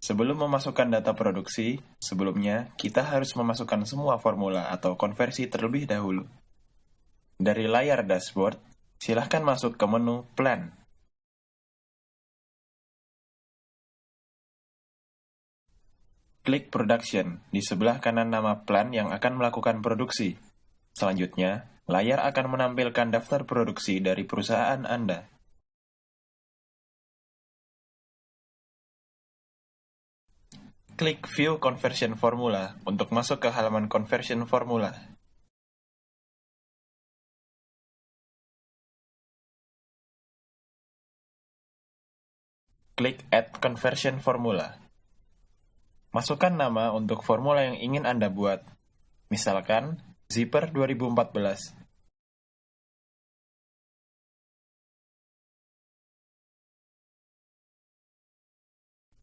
Sebelum memasukkan data produksi, sebelumnya kita harus memasukkan semua formula atau konversi terlebih dahulu. Dari layar dashboard, silahkan masuk ke menu Plan. Klik Production di sebelah kanan nama plan yang akan melakukan produksi. Selanjutnya, layar akan menampilkan daftar produksi dari perusahaan Anda. Klik View Conversion Formula untuk masuk ke halaman Conversion Formula. Klik Add Conversion Formula. Masukkan nama untuk formula yang ingin Anda buat. Misalkan, Zipper 2014.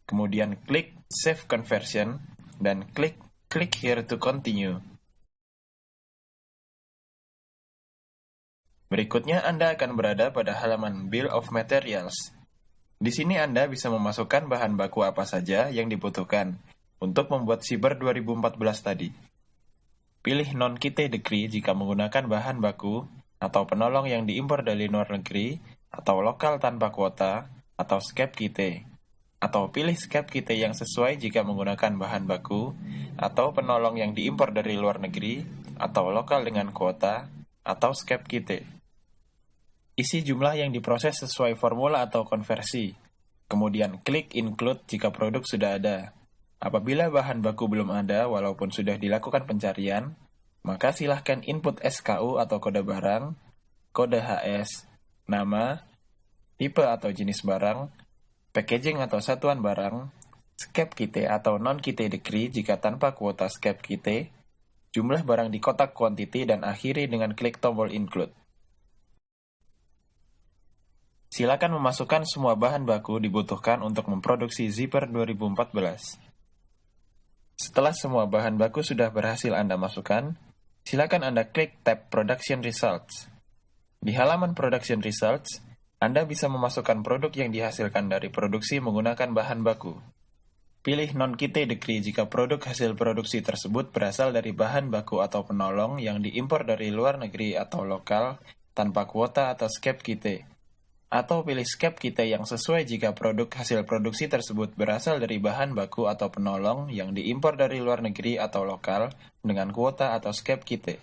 Kemudian klik Save Conversion dan klik Click here to continue. Berikutnya Anda akan berada pada halaman Bill of Materials. Di sini Anda bisa memasukkan bahan baku apa saja yang dibutuhkan untuk membuat Zipper 2014 tadi. Pilih Non-Kite Degree jika menggunakan bahan baku atau penolong yang diimpor dari luar negeri atau lokal tanpa kuota atau Scap Kite. Atau pilih Scap Kite yang sesuai jika menggunakan bahan baku atau penolong yang diimpor dari luar negeri atau lokal dengan kuota atau Scap Kite. Isi jumlah yang diproses sesuai formula atau konversi. Kemudian klik Include jika produk sudah ada. Apabila bahan baku belum ada walaupun sudah dilakukan pencarian, maka silahkan input SKU atau kode barang, kode HS, nama, tipe atau jenis barang, packaging atau satuan barang, Scap Kite atau Non-Kite Degree jika tanpa kuota Scap Kite, jumlah barang di kotak quantity dan akhiri dengan klik tombol Include. Silakan memasukkan semua bahan baku dibutuhkan untuk memproduksi Zipper 2014. Setelah semua bahan baku sudah berhasil Anda masukkan, silakan Anda klik tab Production Results. Di halaman Production Results, Anda bisa memasukkan produk yang dihasilkan dari produksi menggunakan bahan baku. Pilih Non-Kite Degree jika produk hasil produksi tersebut berasal dari bahan baku atau penolong yang diimpor dari luar negeri atau lokal tanpa kuota atau Scap Kite. Atau pilih Scap Kite yang sesuai jika produk hasil produksi tersebut berasal dari bahan baku atau penolong yang diimpor dari luar negeri atau lokal dengan kuota atau Scap Kite.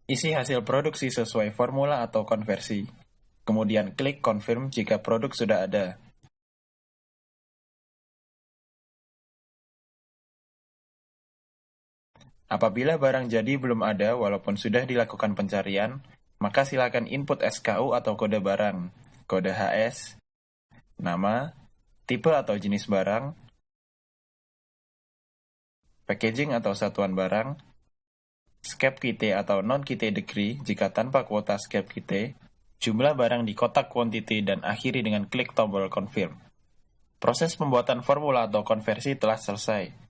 Isi hasil produksi sesuai formula atau konversi. Kemudian klik Confirm jika produk sudah ada. Apabila barang jadi belum ada walaupun sudah dilakukan pencarian, maka silakan input SKU atau kode barang, kode HS, nama, tipe atau jenis barang, packaging atau satuan barang, Scap Kite atau Non-Kite Degree jika tanpa kuota Scap Kite, jumlah barang di kotak quantity dan akhiri dengan klik tombol Confirm. Proses pembuatan formula atau konversi telah selesai.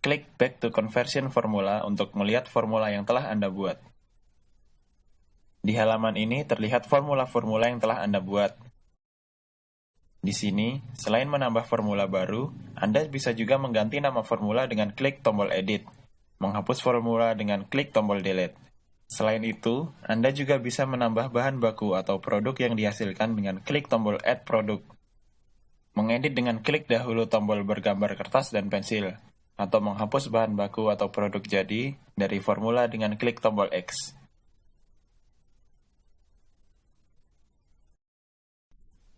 Klik Back to Conversion Formula untuk melihat formula yang telah Anda buat. Di halaman ini terlihat formula-formula yang telah Anda buat. Di sini, selain menambah formula baru, Anda bisa juga mengganti nama formula dengan klik tombol Edit, menghapus formula dengan klik tombol Delete. Selain itu, Anda juga bisa menambah bahan baku atau produk yang dihasilkan dengan klik tombol Add Product, mengedit dengan klik dahulu tombol bergambar kertas dan pensil, atau menghapus bahan baku atau produk jadi dari formula dengan klik tombol X.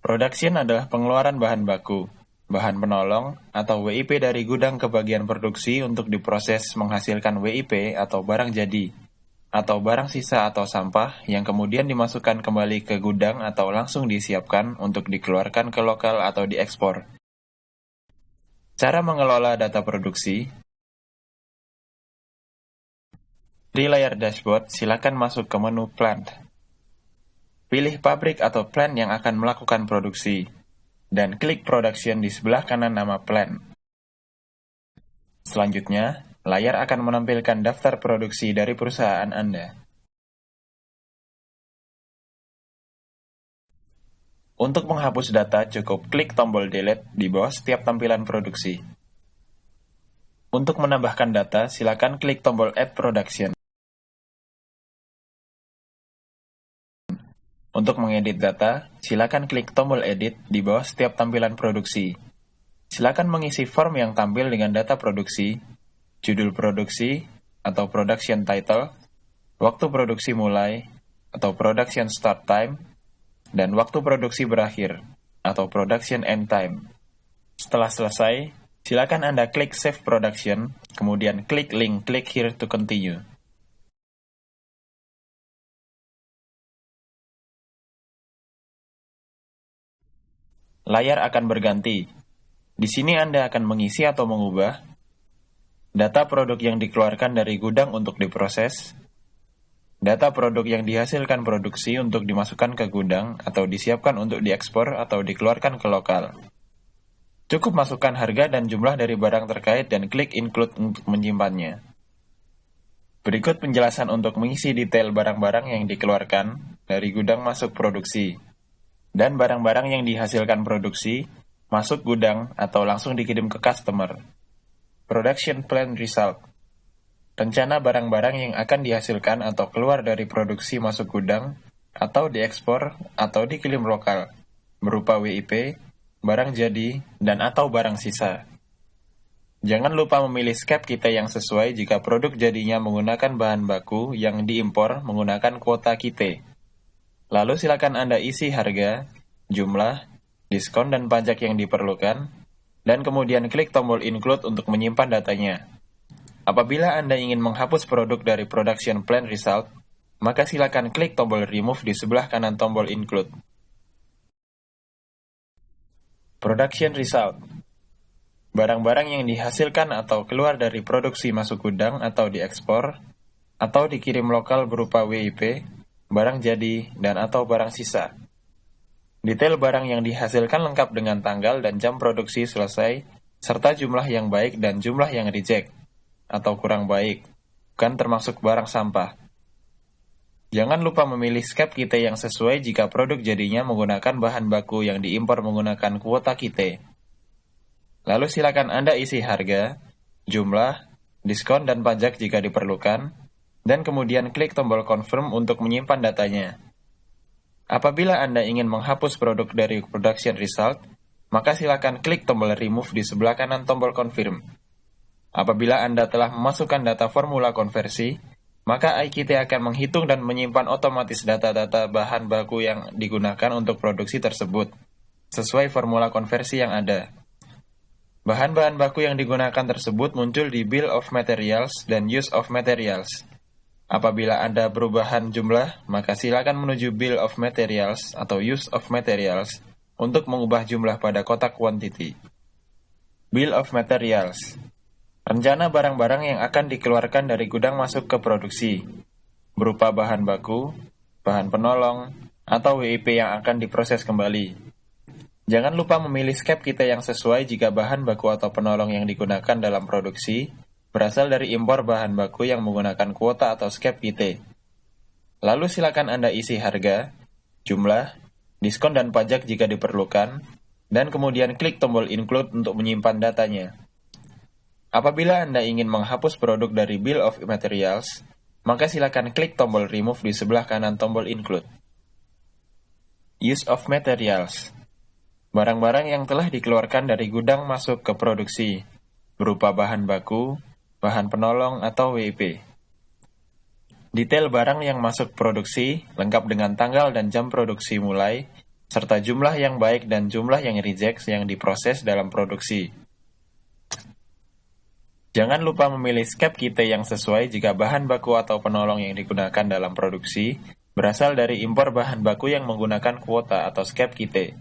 Production adalah pengeluaran bahan baku, bahan penolong, atau WIP dari gudang ke bagian produksi untuk diproses menghasilkan WIP atau barang jadi, atau barang sisa atau sampah yang kemudian dimasukkan kembali ke gudang atau langsung disiapkan untuk dikeluarkan ke lokal atau diekspor. Cara mengelola data produksi. Di layar dashboard, silakan masuk ke menu Plant. Pilih pabrik atau plant yang akan melakukan produksi, dan klik Production di sebelah kanan nama plant. Selanjutnya, layar akan menampilkan daftar produksi dari perusahaan Anda. Untuk menghapus data, cukup klik tombol Delete di bawah setiap tampilan produksi. Untuk menambahkan data, silakan klik tombol Add Production. Untuk mengedit data, silakan klik tombol Edit di bawah setiap tampilan produksi. Silakan mengisi form yang tampil dengan data produksi, judul produksi, atau production title, waktu produksi mulai, atau production start time, dan waktu produksi berakhir, atau production end time. Setelah selesai, silakan Anda klik Save Production, kemudian klik link Click here to continue. Layar akan berganti. Di sini Anda akan mengisi atau mengubah data produk yang dikeluarkan dari gudang untuk diproses, data produk yang dihasilkan produksi untuk dimasukkan ke gudang atau disiapkan untuk diekspor atau dikeluarkan ke lokal. Cukup masukkan harga dan jumlah dari barang terkait dan klik Include untuk menyimpannya. Berikut penjelasan untuk mengisi detail barang-barang yang dikeluarkan dari gudang masuk produksi, dan barang-barang yang dihasilkan produksi masuk gudang atau langsung dikirim ke customer. Production Plan Result. Rencana barang-barang yang akan dihasilkan atau keluar dari produksi masuk gudang, atau diekspor, atau dikirim lokal, berupa WIP, barang jadi, dan atau barang sisa. Jangan lupa memilih skep kita yang sesuai jika produk jadinya menggunakan bahan baku yang diimpor menggunakan kuota kita. Lalu silakan Anda isi harga, jumlah, diskon dan pajak yang diperlukan, dan kemudian klik tombol Include untuk menyimpan datanya. Apabila Anda ingin menghapus produk dari Production Plan Result, maka silakan klik tombol Remove di sebelah kanan tombol Include. Production Result. Barang-barang yang dihasilkan atau keluar dari produksi masuk gudang atau diekspor, atau dikirim lokal berupa WIP, barang jadi, dan atau barang sisa. Detail barang yang dihasilkan lengkap dengan tanggal dan jam produksi selesai, serta jumlah yang baik dan jumlah yang reject, atau kurang baik, bukan termasuk barang sampah. Jangan lupa memilih skep kita yang sesuai jika produk jadinya menggunakan bahan baku yang diimpor menggunakan kuota kita. Lalu silakan Anda isi harga, jumlah, diskon dan pajak jika diperlukan, dan kemudian klik tombol Confirm untuk menyimpan datanya. Apabila Anda ingin menghapus produk dari Production Result, maka silakan klik tombol Remove di sebelah kanan tombol Confirm. Apabila Anda telah memasukkan data formula konversi, maka iKIT akan menghitung dan menyimpan otomatis data-data bahan baku yang digunakan untuk produksi tersebut, sesuai formula konversi yang ada. Bahan-bahan baku yang digunakan tersebut muncul di Bill of Materials dan Use of Materials. Apabila Anda perubahan jumlah, maka silakan menuju Bill of Materials atau Use of Materials untuk mengubah jumlah pada kotak quantity. Bill of Materials. Rencana barang-barang yang akan dikeluarkan dari gudang masuk ke produksi, berupa bahan baku, bahan penolong, atau WIP yang akan diproses kembali. Jangan lupa memilih skep kita yang sesuai jika bahan baku atau penolong yang digunakan dalam produksi berasal dari impor bahan baku yang menggunakan kuota atau skep kita. Lalu silakan Anda isi harga, jumlah, diskon dan pajak jika diperlukan, dan kemudian klik tombol Include untuk menyimpan datanya. Apabila Anda ingin menghapus produk dari Bill of Materials, maka silakan klik tombol Remove di sebelah kanan tombol Include. Use of Materials. Barang-barang yang telah dikeluarkan dari gudang masuk ke produksi, berupa bahan baku, bahan penolong, atau WIP. Detail barang yang masuk produksi, lengkap dengan tanggal dan jam produksi mulai, serta jumlah yang baik dan jumlah yang reject yang diproses dalam produksi. Jangan lupa memilih skep kita yang sesuai jika bahan baku atau penolong yang digunakan dalam produksi berasal dari impor bahan baku yang menggunakan kuota atau skep kita.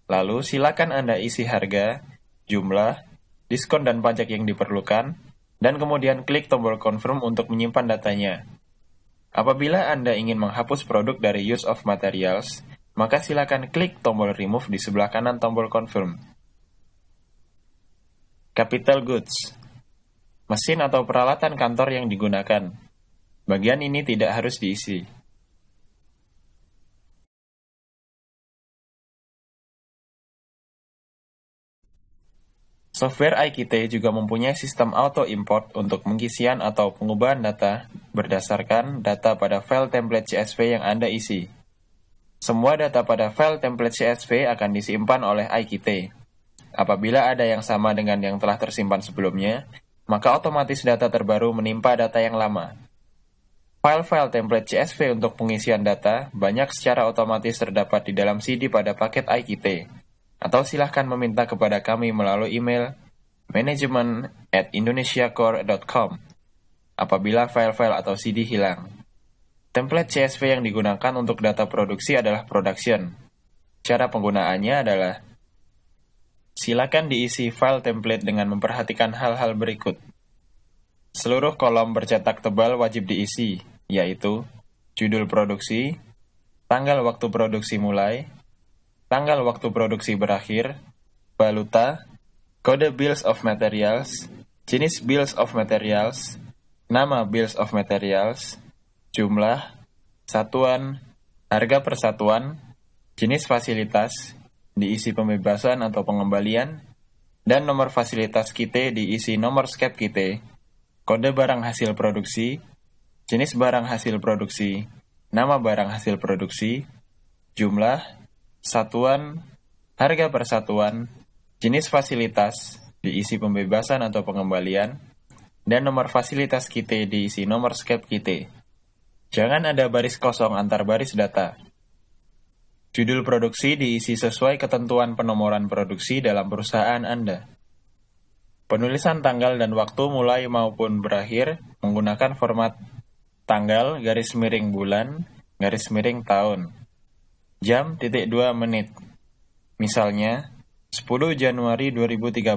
Lalu silakan Anda isi harga, jumlah, diskon dan pajak yang diperlukan, dan kemudian klik tombol Confirm untuk menyimpan datanya. Apabila Anda ingin menghapus produk dari Use of Materials, maka silakan klik tombol Remove di sebelah kanan tombol Confirm. Capital Goods. Mesin atau peralatan kantor yang digunakan. Bagian ini tidak harus diisi. Software iKite juga mempunyai sistem auto-import untuk pengisian atau pengubahan data berdasarkan data pada file template CSV yang Anda isi. Semua data pada file template CSV akan disimpan oleh iKite. Apabila ada yang sama dengan yang telah tersimpan sebelumnya, maka otomatis data terbaru menimpa data yang lama. File-file template CSV untuk pengisian data banyak secara otomatis terdapat di dalam CD pada paket iKite. Atau silahkan meminta kepada kami melalui email manajemen@indonesiacore.com apabila file-file atau CD hilang. Template CSV yang digunakan untuk data produksi adalah production. Cara penggunaannya adalah silakan diisi file template dengan memperhatikan hal-hal berikut. Seluruh kolom bercetak tebal wajib diisi, yaitu judul produksi, tanggal waktu produksi mulai, tanggal waktu produksi berakhir, valuta, kode Bills of Materials, jenis Bills of Materials, nama Bills of Materials, jumlah, satuan, harga per satuan, jenis fasilitas, diisi pembebasan atau pengembalian, dan nomor fasilitas kite diisi nomor skep kite, kode barang hasil produksi, jenis barang hasil produksi, nama barang hasil produksi, jumlah, satuan, harga per satuan, jenis fasilitas, diisi pembebasan atau pengembalian, dan nomor fasilitas kite diisi nomor skep kite. Jangan ada baris kosong antar baris data. Judul produksi diisi sesuai ketentuan penomoran produksi dalam perusahaan Anda. Penulisan tanggal dan waktu mulai maupun berakhir menggunakan format tanggal, garis miring bulan, garis miring tahun. Jam, 2 menit. Misalnya, 10 Januari 2013,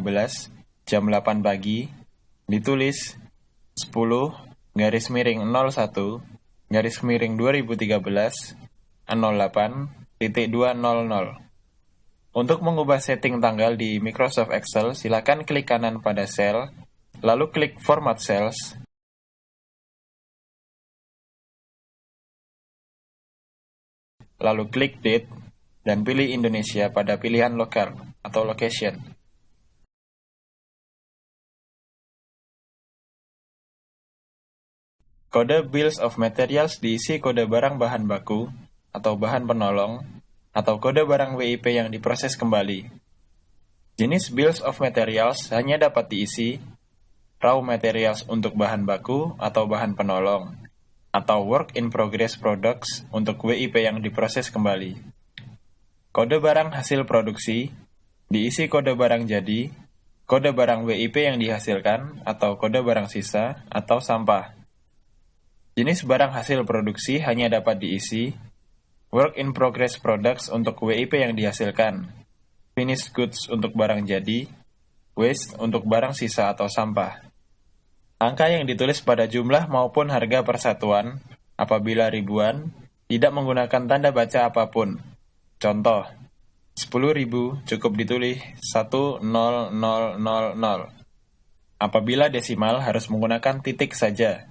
jam 8 pagi, ditulis 10, garis miring 01, garis miring 2013, 08.200. Untuk mengubah setting tanggal di Microsoft Excel, silakan klik kanan pada sel, lalu klik Format Cells, lalu klik Date, dan pilih Indonesia pada pilihan lokal atau location. Kode Bills of Materials diisi kode barang bahan baku atau bahan penolong atau kode barang WIP yang diproses kembali. Jenis Bills of Materials hanya dapat diisi raw materials untuk bahan baku atau bahan penolong, atau Work in Progress Products untuk WIP yang diproses kembali. Kode barang hasil produksi diisi kode barang jadi, kode barang WIP yang dihasilkan, atau kode barang sisa, atau sampah. Jenis barang hasil produksi hanya dapat diisi Work in Progress Products untuk WIP yang dihasilkan, Finished Goods untuk barang jadi, Waste untuk barang sisa atau sampah. Angka yang ditulis pada jumlah maupun harga persatuan, apabila ribuan, tidak menggunakan tanda baca apapun. Contoh, 10.000 cukup ditulis 10000. Apabila desimal harus menggunakan titik saja.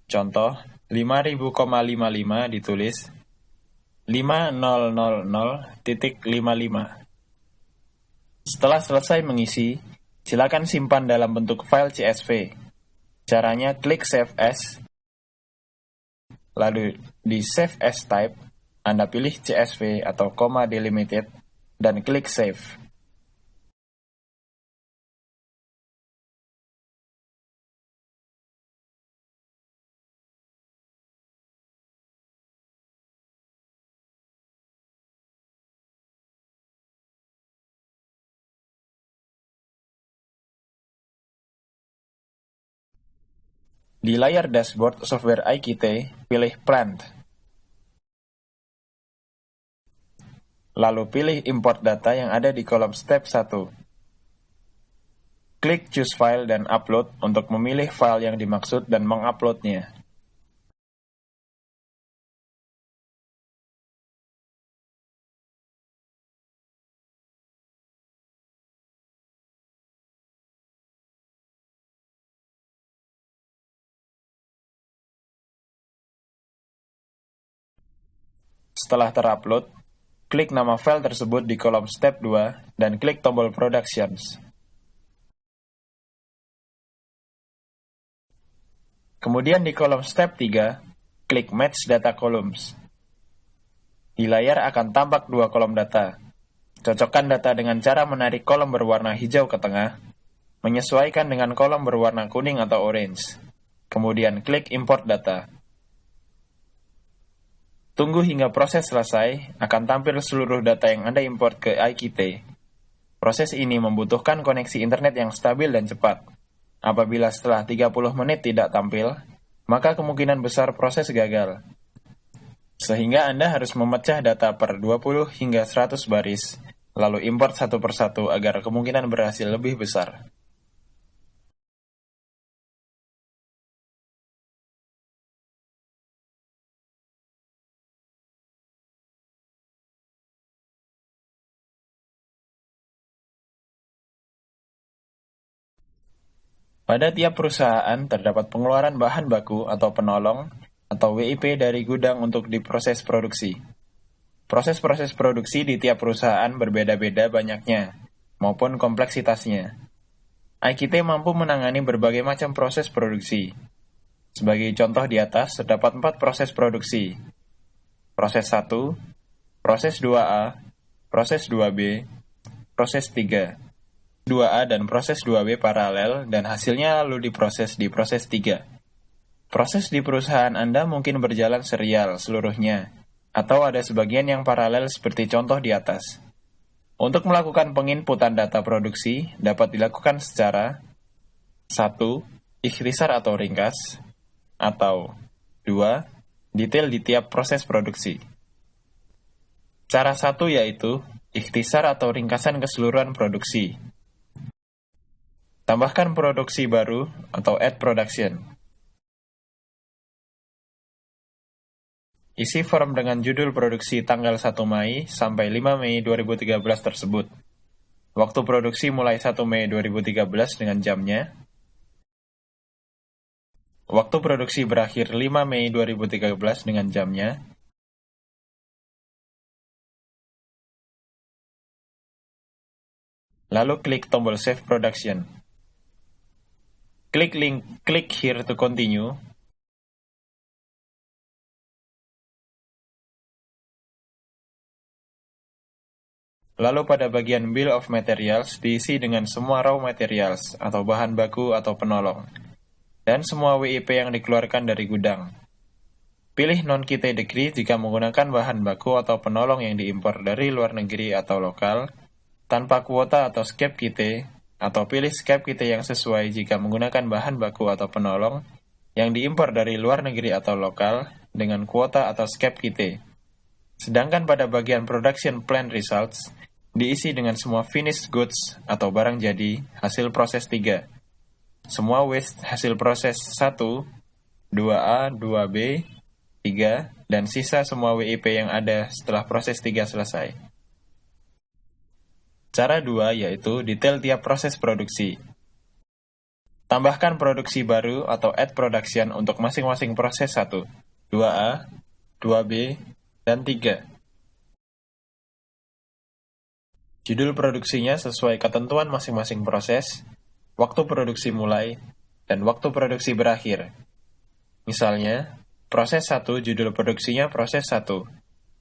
Contoh, 5000,55 ditulis 5000.55. Setelah selesai mengisi, silakan simpan dalam bentuk file CSV. Caranya klik Save As, lalu di Save As Type, Anda pilih CSV atau comma delimited, dan klik Save. Di layar dashboard software iKite, pilih Plant. Lalu pilih Import Data yang ada di kolom step 1. Klik Choose File dan Upload untuk memilih file yang dimaksud dan menguploadnya. Setelah terupload, klik nama file tersebut di kolom step 2 dan klik tombol Productions. Kemudian di kolom step 3, klik Match Data Columns. Di layar akan tampak dua kolom data. Cocokkan data dengan cara menarik kolom berwarna hijau ke tengah, menyesuaikan dengan kolom berwarna kuning atau orange. Kemudian klik Import Data. Tunggu hingga proses selesai, akan tampil seluruh data yang Anda import ke iKite. Proses ini membutuhkan koneksi internet yang stabil dan cepat. Apabila setelah 30 menit tidak tampil, maka kemungkinan besar proses gagal. Sehingga Anda harus memecah data per 20 hingga 100 baris, lalu import satu persatu agar kemungkinan berhasil lebih besar. Pada tiap perusahaan terdapat pengeluaran bahan baku atau penolong atau WIP dari gudang untuk diproses produksi. Proses-proses produksi di tiap perusahaan berbeda-beda banyaknya maupun kompleksitasnya. iKite mampu menangani berbagai macam proses produksi. Sebagai contoh di atas, terdapat 4 proses produksi. Proses 1, proses 2A, proses 2B, proses 3. 2A dan proses 2B paralel dan hasilnya lalu diproses di proses 3. Proses di perusahaan Anda mungkin berjalan serial seluruhnya, atau ada sebagian yang paralel seperti contoh di atas. Untuk melakukan penginputan data produksi dapat dilakukan secara 1. Ikhtisar atau ringkas, atau 2. Detail di tiap proses produksi. Cara 1 yaitu ikhtisar atau ringkasan keseluruhan produksi. Tambahkan produksi baru atau add production. Isi form dengan judul produksi tanggal 1 Mei sampai 5 Mei 2013 tersebut. Waktu produksi mulai 1 Mei 2013 dengan jamnya. Waktu produksi berakhir 5 Mei 2013 dengan jamnya. Lalu klik tombol Save Production. Klik link Click here to continue. Lalu pada bagian Bill of Materials diisi dengan semua raw materials atau bahan baku atau penolong, dan semua WIP yang dikeluarkan dari gudang. Pilih non-Kite Degree jika menggunakan bahan baku atau penolong yang diimpor dari luar negeri atau lokal, tanpa kuota atau skep Kite, atau pilih skep Kite yang sesuai jika menggunakan bahan baku atau penolong yang diimpor dari luar negeri atau lokal dengan kuota atau skep Kite. Sedangkan pada bagian Production Plan Results, diisi dengan semua finished goods atau barang jadi hasil proses 3. Semua waste hasil proses 1, 2A, 2B, 3, dan sisa semua WIP yang ada setelah proses 3 selesai. Cara 2 yaitu detail tiap proses produksi. Tambahkan produksi baru atau add production untuk masing-masing proses 1, 2A, 2B, dan 3. Judul produksinya sesuai ketentuan masing-masing proses, waktu produksi mulai, dan waktu produksi berakhir. Misalnya, proses 1 judul produksinya proses 1,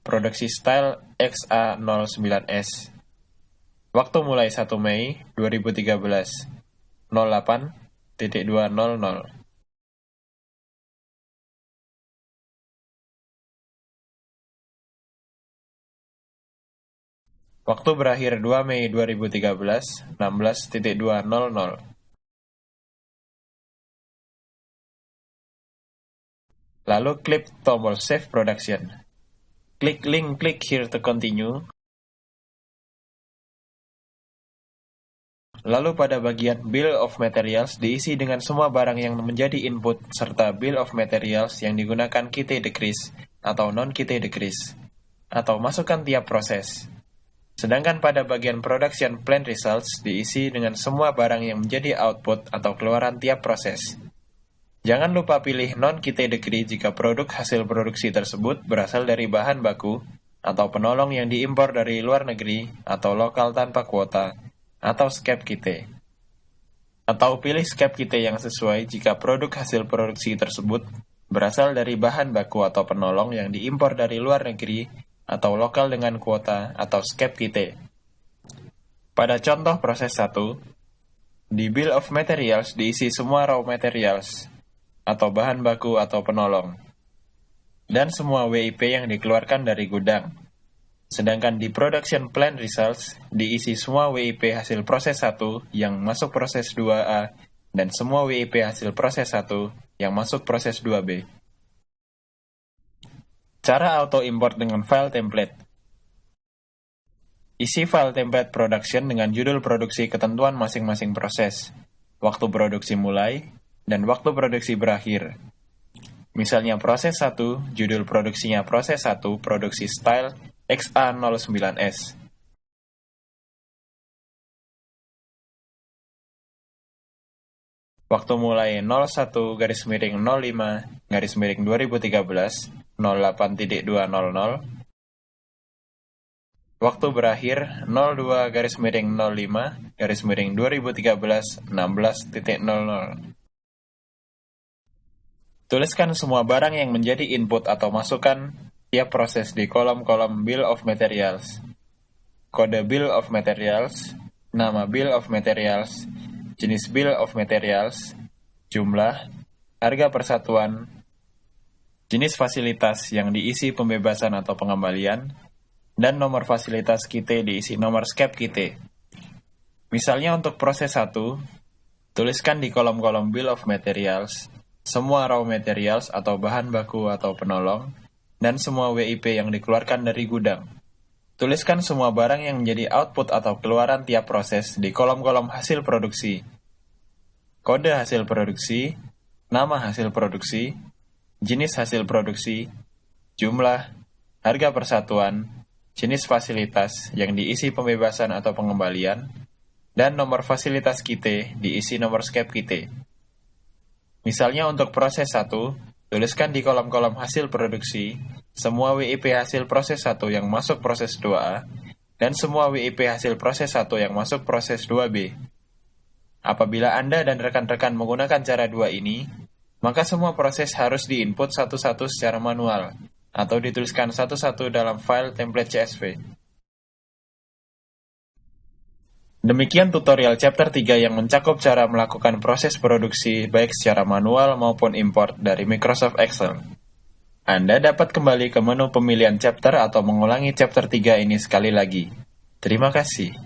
produksi style XA09S. Waktu mulai 1 Mei 2013, 08.200. Waktu berakhir 2 Mei 2013, 16.200. Lalu klik tombol Save Production. Klik link Click here to continue. Lalu pada bagian Bill of Materials diisi dengan semua barang yang menjadi input serta Bill of Materials yang digunakan Kite Decrease atau non-Kite Decrease, atau masukkan tiap proses. Sedangkan pada bagian Production Plan Results diisi dengan semua barang yang menjadi output atau keluaran tiap proses. Jangan lupa pilih non-Kite Degree jika produk hasil produksi tersebut berasal dari bahan baku atau penolong yang diimpor dari luar negeri atau lokal tanpa kuota, atau skep Kite. Atau pilih skep kite yang sesuai jika produk hasil produksi tersebut berasal dari bahan baku atau penolong yang diimpor dari luar negeri atau lokal dengan kuota atau skep kite. Pada contoh proses 1, di Bill of Materials diisi semua raw materials atau bahan baku atau penolong dan semua WIP yang dikeluarkan dari gudang. Sedangkan di Production Plan Results diisi semua WIP hasil proses 1 yang masuk proses 2A dan semua WIP hasil proses 1 yang masuk proses 2B. Cara auto import dengan file template. Isi file template production dengan judul produksi ketentuan masing-masing proses, waktu produksi mulai, dan waktu produksi berakhir. Misalnya proses 1, judul produksinya proses 1, produksi style XA09S. Waktu mulai 01-05-2013 08.200. Waktu berakhir 02-05-2013 16.00. Tuliskan semua barang yang menjadi input atau masukan tiap proses di kolom-kolom Bill of Materials. Kode Bill of Materials, nama Bill of Materials, jenis Bill of Materials, jumlah, harga persatuan, jenis fasilitas yang diisi pembebasan atau pengembalian, dan nomor fasilitas kite diisi nomor skep kite. Misalnya untuk proses 1, tuliskan di kolom-kolom Bill of Materials semua raw materials atau bahan baku atau penolong, dan semua WIP yang dikeluarkan dari gudang. Tuliskan semua barang yang menjadi output atau keluaran tiap proses di kolom-kolom hasil produksi. Kode hasil produksi, nama hasil produksi, jenis hasil produksi, jumlah, harga persatuan, jenis fasilitas yang diisi pembebasan atau pengembalian, dan nomor fasilitas kite diisi nomor skep kite. Misalnya untuk proses 1, tuliskan di kolom-kolom hasil produksi semua WIP hasil proses 1 yang masuk proses 2A dan semua WIP hasil proses 1 yang masuk proses 2B. Apabila Anda dan rekan-rekan menggunakan cara 2 ini, maka semua proses harus diinput satu-satu secara manual atau dituliskan satu-satu dalam file template CSV. Demikian tutorial chapter 3 yang mencakup cara melakukan proses produksi baik secara manual maupun import dari Microsoft Excel. Anda dapat kembali ke menu pemilihan chapter atau mengulangi chapter 3 ini sekali lagi. Terima kasih.